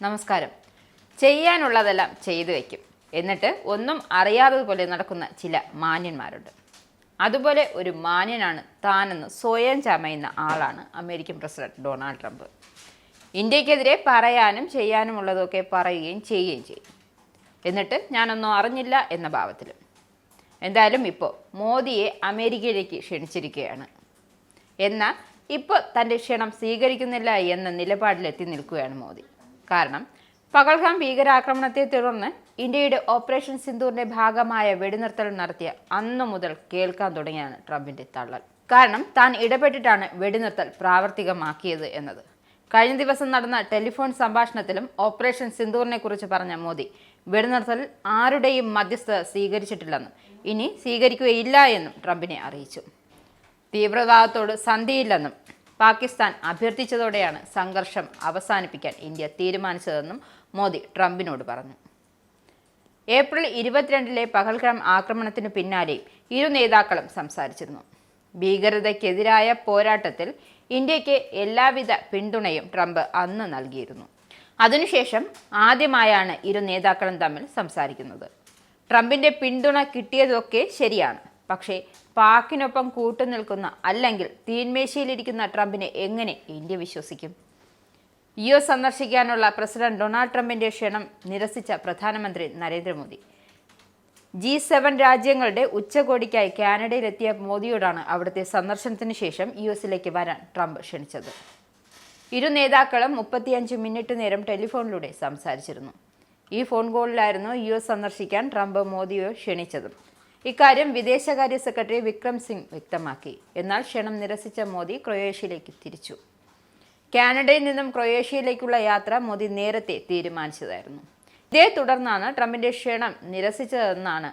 നമസ്കാരം. ചെയ്യാനുള്ളതെല്ലാം ചെയ്തു വയ്ക്കും, എന്നിട്ട് ഒന്നും അറിയാത്തതുപോലെ നടക്കുന്ന ചില മാന്യന്മാരുണ്ട്. അതുപോലെ ഒരു മാന്യനാണ് താനെന്ന് സ്വയം ചമയുന്ന ആളാണ് അമേരിക്കൻ പ്രസിഡന്റ് ഡൊണാൾഡ് ട്രംപ്. ഇന്ത്യക്കെതിരെ പറയാനും ചെയ്യാനുമുള്ളതൊക്കെ പറയുകയും ചെയ്യുകയും ചെയ്യും. എന്നിട്ട് ഞാനൊന്നും അറിഞ്ഞില്ല എന്ന ഭാവത്തിലും. എന്തായാലും ഇപ്പോൾ മോദിയെ അമേരിക്കയിലേക്ക് ക്ഷണിച്ചിരിക്കുകയാണ്. എന്നാൽ ഇപ്പോൾ തൻ്റെ ക്ഷണം സ്വീകരിക്കുന്നില്ല എന്ന നിലപാടിലെത്തി നിൽക്കുകയാണ് മോദി. കാരണം പഹൽഗാം ഭീകരാക്രമണത്തെ തുടർന്ന് ഇന്ത്യയുടെ ഓപ്പറേഷൻ സിന്ദൂറിന്റെ ഭാഗമായ വെടിനിർത്തൽ നടത്തിയ അന്നു മുതൽ കേൾക്കാൻ തുടങ്ങിയാണ് ട്രംപിന്റെ തള്ളൽ. കാരണം താൻ ഇടപെട്ടിട്ടാണ് വെടിനിർത്തൽ പ്രാവർത്തികമാക്കിയത് എന്നത്. കഴിഞ്ഞ ദിവസം നടന്ന ടെലിഫോൺ സംഭാഷണത്തിലും ഓപ്പറേഷൻ സിന്ദൂറിനെ കുറിച്ച് പറഞ്ഞ മോദി വെടിനിർത്തൽ ആരുടെയും മധ്യസ്ഥത സ്വീകരിച്ചിട്ടില്ലെന്നും ഇനി സ്വീകരിക്കുകയില്ല എന്നും ട്രംപിനെ അറിയിച്ചു. തീവ്രവാദത്തോട് സന്ധിയില്ലെന്നും പാകിസ്ഥാൻ അഭ്യർത്ഥിച്ചതോടെയാണ് സംഘർഷം അവസാനിപ്പിക്കാൻ ഇന്ത്യ തീരുമാനിച്ചതെന്നും മോദി ട്രംപിനോട് പറഞ്ഞു. ഏപ്രിൽ 22 പഹൽഗാം ആക്രമണത്തിനു പിന്നാലെയും ഇരു നേതാക്കളും സംസാരിച്ചിരുന്നു. ഭീകരതയ്ക്കെതിരായ പോരാട്ടത്തിൽ ഇന്ത്യക്ക് എല്ലാവിധ പിന്തുണയും ട്രംപ് അന്ന് നൽകിയിരുന്നു. അതിനുശേഷം ആദ്യമായാണ് ഇരു നേതാക്കളും തമ്മിൽ സംസാരിക്കുന്നത്. ട്രംപിന്റെ പിന്തുണ കിട്ടിയതൊക്കെ ശരിയാണ്. പക്ഷേ പാക്കിനൊപ്പം കൂട്ടുനിൽക്കുന്ന അല്ലെങ്കിൽ തീന്മേശയിലിരിക്കുന്ന ട്രംപിനെ എങ്ങനെ ഇന്ത്യ വിശ്വസിക്കും? US സന്ദർശിക്കാനുള്ള പ്രസിഡന്റ് ഡൊണാൾഡ് ട്രംപിന്റെ ക്ഷണം നിരസിച്ച പ്രധാനമന്ത്രി നരേന്ദ്രമോദി G7 രാജ്യങ്ങളുടെ ഉച്ചകോടിക്കായി കാനഡയിലെത്തിയ മോദിയോടാണ് അവിടുത്തെ സന്ദർശനത്തിന് ശേഷം US വരാൻ ട്രംപ് ക്ഷണിച്ചത്. ഇരു നേതാക്കളും 35 മിനിറ്റ് നേരം ടെലിഫോണിലൂടെ സംസാരിച്ചിരുന്നു. ഈ ഫോൺ കോളിലായിരുന്നു US സന്ദർശിക്കാൻ ട്രംപ് മോദിയെ ക്ഷണിച്ചതും. ഇക്കാര്യം വിദേശകാര്യ സെക്രട്ടറി വിക്രം സിംഗ് വ്യക്തമാക്കി. എന്നാൽ ക്ഷണം നിരസിച്ച മോദി ക്രൊയേഷ്യയിലേക്ക് തിരിച്ചു. കാനഡയിൽ നിന്നും ക്രൊയേഷ്യയിലേക്കുള്ള യാത്ര മോദി നേരത്തെ തീരുമാനിച്ചതായിരുന്നു. ഇതേ തുടർന്നാണ് ട്രംപിന്റെ ക്ഷണം നിരസിച്ചതെന്നാണ്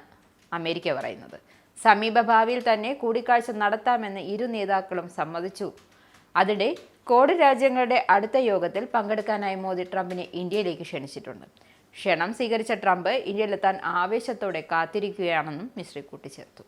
അമേരിക്ക പറയുന്നത്. സമീപഭാവിയിൽ തന്നെ കൂടിക്കാഴ്ച നടത്താമെന്ന് ഇരു നേതാക്കളും സമ്മതിച്ചു. അതിടെ കോഡ് രാജ്യങ്ങളുടെ അടുത്ത യോഗത്തിൽ പങ്കെടുക്കാനായി മോദി ട്രംപിനെ ഇന്ത്യയിലേക്ക് ക്ഷണിച്ചിട്ടുണ്ട്. ക്ഷണം സ്വീകരിച്ച ട്രംപ് ഇന്ത്യയിലെത്താൻ ആവേശത്തോടെ കാത്തിരിക്കുകയാണെന്നും മിശ്രി കൂട്ടിച്ചേർത്തു.